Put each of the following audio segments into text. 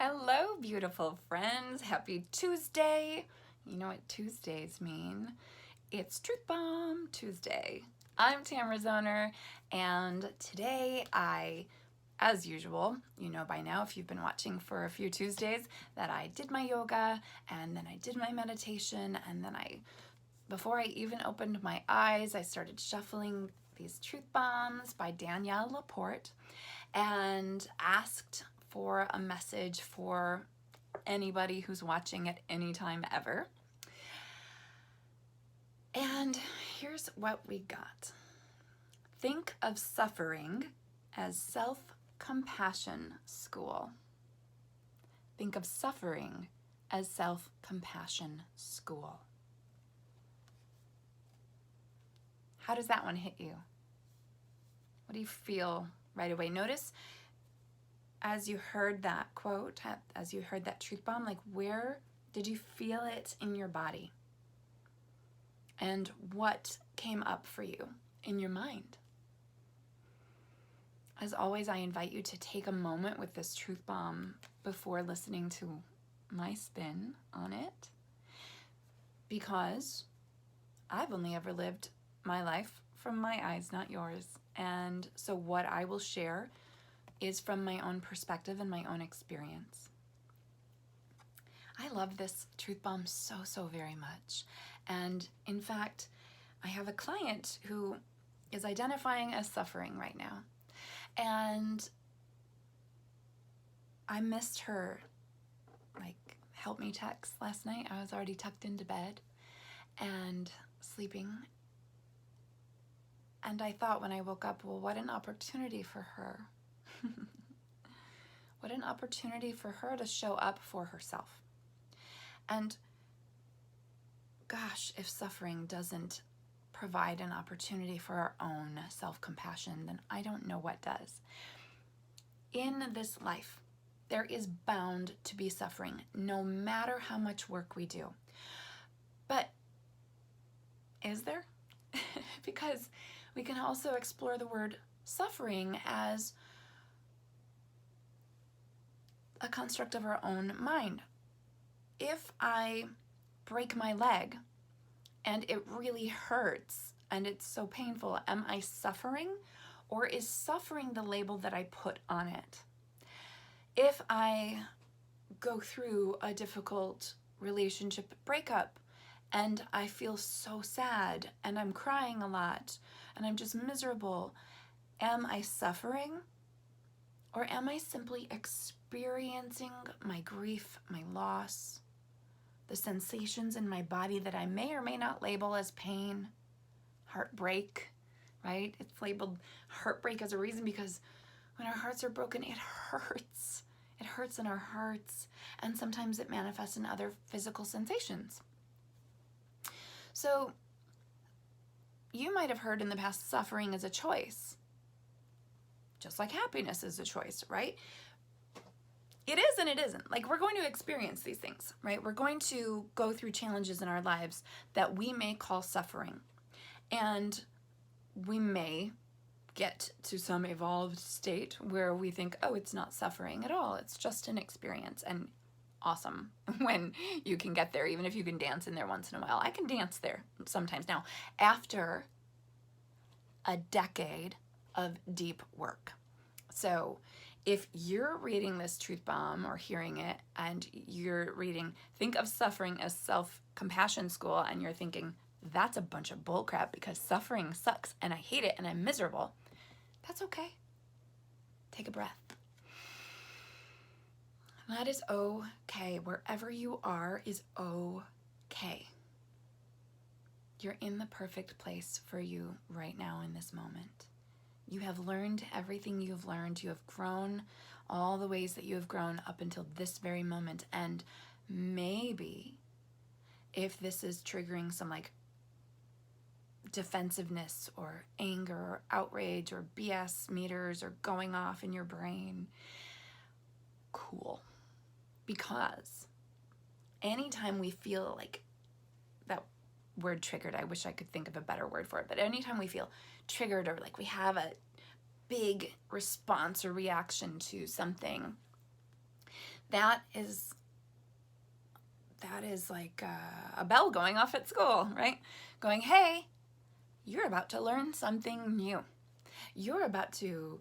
Hello, beautiful friends. Happy Tuesday. You know what Tuesdays mean? It's Truth Bomb Tuesday. I'm Tamara Zoner, and today as usual, you know by now if you've been watching for a few Tuesdays that I did my yoga and then I did my meditation and then before I even opened my eyes, I started shuffling these Truth Bombs by Danielle Laporte and asked for a message for anybody who's watching at any time ever. And here's what we got. Think of suffering as self-compassion school. Think of suffering as self-compassion school. How does that one hit you? What do you feel right away? Notice as you heard that quote, as you heard that truth bomb, like where did you feel it in your body? And what came up for you in your mind? As always, I invite you to take a moment with this truth bomb before listening to my spin on it, because I've only ever lived my life from my eyes, not yours. And so what I will share is from my own perspective and my own experience. I love this truth bomb so very much. And in fact, I have a client who is identifying as suffering right now. And I missed her help me text last night. I was already tucked into bed and sleeping. And I thought when I woke up, well, what an opportunity for her. What an opportunity for her to show up for herself. And gosh, if suffering doesn't provide an opportunity for our own self-compassion, then I don't know what does. In this life, there is bound to be suffering, no matter how much work we do. But is there? Because we can also explore the word suffering as a construct of our own mind. If I break my leg and it really hurts and it's so painful, am I suffering, or is suffering the label that I put on it? If I go through a difficult relationship breakup and I feel so sad and I'm crying a lot and I'm just miserable, am I suffering? Or am I simply experiencing my grief, my loss, the sensations in my body that I may or may not label as pain, heartbreak, right? It's labeled heartbreak as a reason because when our hearts are broken, it hurts. It hurts in our hearts, and sometimes it manifests in other physical sensations. So you might have heard in the past suffering is a choice. Just like happiness is a choice, right? It is and it isn't. Like, we're going to experience these things, right? We're going to go through challenges in our lives that we may call suffering. And we may get to some evolved state where we think, oh, it's not suffering at all. It's just an experience. And awesome when you can get there, even if you can dance in there once in a while. I can dance there sometimes now after a decade of deep work. So if you're reading this truth bomb or hearing it and you're reading, think of suffering as self-compassion school, and you're thinking, that's a bunch of bullcrap because suffering sucks and I hate it and I'm miserable, that's okay. Take a breath. That is okay. Wherever you are is okay. You're in the perfect place for you right now in this moment. You have learned everything you've learned. You have grown all the ways that you have grown up until this very moment. And maybe if this is triggering some defensiveness or anger or outrage or BS meters or going off in your brain, cool. Because anytime we feel like that word triggered, I wish I could think of a better word for it, but anytime we feel triggered or like we have a big response or reaction to something, that is like a bell going off at school, right? Going, hey, you're about to learn something new. You're about to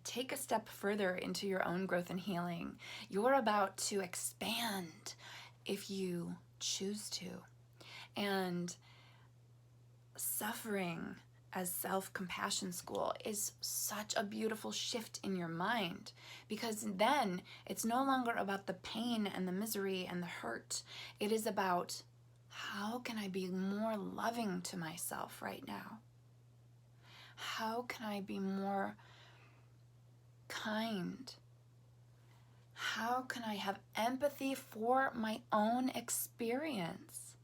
take a step further into your own growth and healing. You're about to expand if you choose to. And suffering as self-compassion school is such a beautiful shift in your mind, because then it's no longer about the pain and the misery and the hurt. It is about, how can I be more loving to myself right now? How can I be more kind? How can I have empathy for my own experience?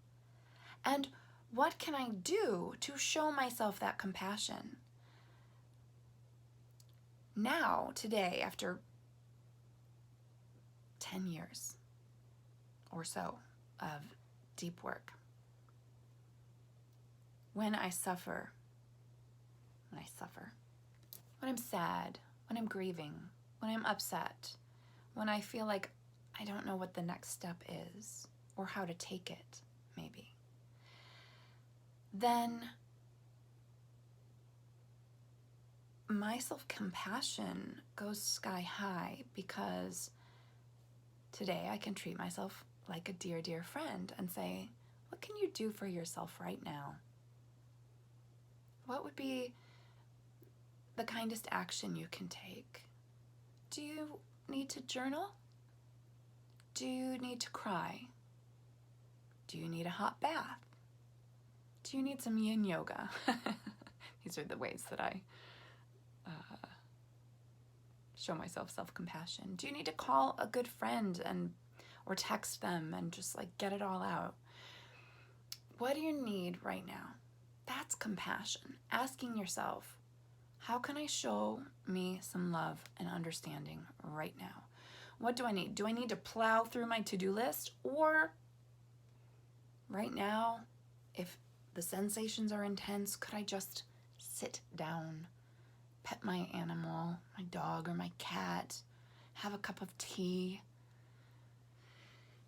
And what can I do to show myself that compassion? Now, today, after 10 years or so of deep work, when I'm sad, when I'm grieving, when I'm upset, when I feel like I don't know what the next step is or how to take it, maybe, then my self-compassion goes sky high, because today I can treat myself like a dear, dear friend and say, what can you do for yourself right now? What would be the kindest action you can take? Do you need to journal? Do you need to cry? Do you need a hot bath? Do you need some yin yoga? These are the ways that I show myself self-compassion. Do you need to call a good friend or text them and just like get it all out? What do you need right now? That's compassion. Asking yourself, how can I show me some love and understanding right now? What do I need? Do I need to plow through my to-do list? Or right now, if the sensations are intense, could I just sit down, pet my animal, my dog or my cat, have a cup of tea,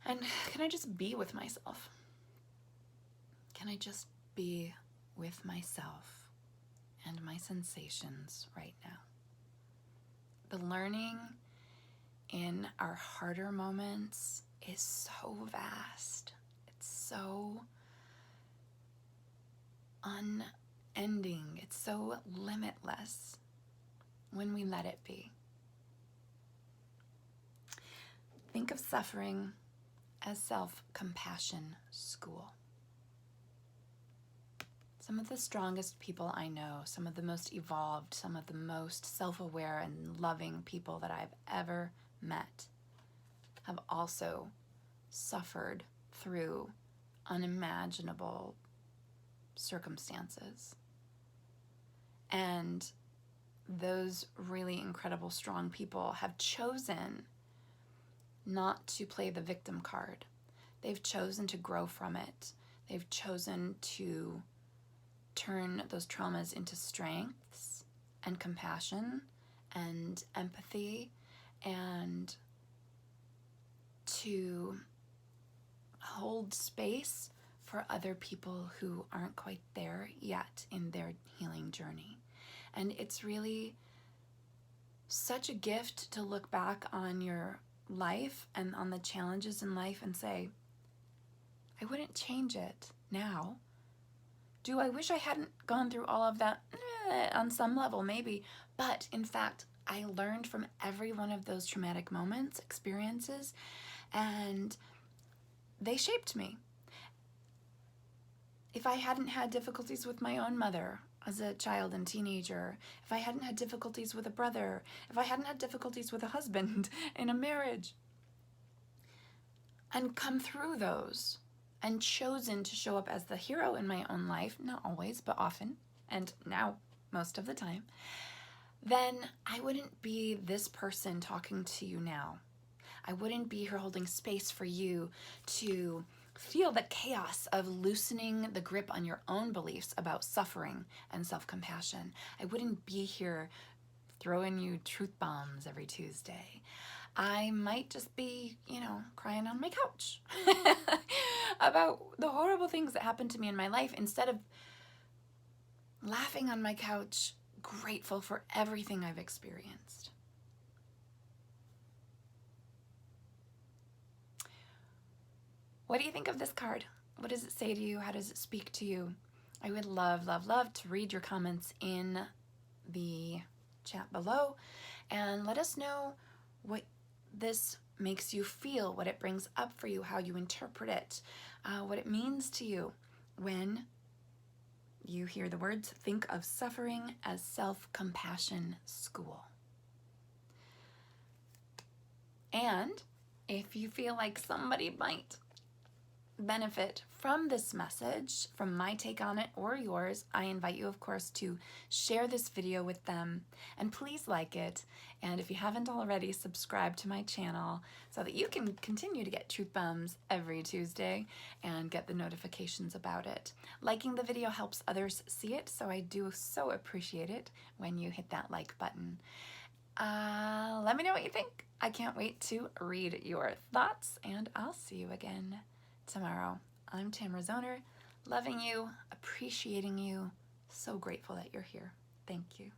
and can I just be with myself? Can I just be with myself and my sensations right now? The learning in our harder moments is so vast. It's so unending. It's so limitless when we let it be. Think of suffering as self-compassion school. Some of the strongest people I know, some of the most evolved, some of the most self-aware and loving people that I've ever met have also suffered through unimaginable circumstances. And those really incredible, strong people have chosen not to play the victim card. They've chosen to grow from it. They've chosen to turn those traumas into strengths and compassion and empathy, and to hold space for other people who aren't quite there yet in their healing journey. And it's really such a gift to look back on your life and on the challenges in life and say, I wouldn't change it now. Do I wish I hadn't gone through all of that? On some level, maybe. But in fact, I learned from every one of those traumatic moments, experiences, and they shaped me. If I hadn't had difficulties with my own mother as a child and teenager, if I hadn't had difficulties with a brother, if I hadn't had difficulties with a husband in a marriage, and come through those and chosen to show up as the hero in my own life, not always, but often, and now most of the time, then I wouldn't be this person talking to you now. I wouldn't be here holding space for you to feel the chaos of loosening the grip on your own beliefs about suffering and self-compassion. I wouldn't be here throwing you truth bombs every Tuesday. I might just be, crying on my couch about the horrible things that happened to me in my life instead of laughing on my couch, grateful for everything I've experienced. What do you think of this card? What does it say to you? How does it speak to you? I would love, love, love to read your comments in the chat below, and let us know what this makes you feel, what it brings up for you, how you interpret it, what it means to you when you hear the words, think of suffering as self-compassion school. And if you feel like somebody might benefit from this message, from my take on it or yours, I invite you, of course, to share this video with them, and please like it. And if you haven't already, subscribe to my channel so that you can continue to get Truth Bombs every Tuesday and get the notifications about it. Liking the video helps others see it, so I do so appreciate it when you hit that like button. Let me know what you think. I can't wait to read your thoughts, and I'll see you again tomorrow. I'm Tamara Zoner, loving you, appreciating you, so grateful that you're here. Thank you.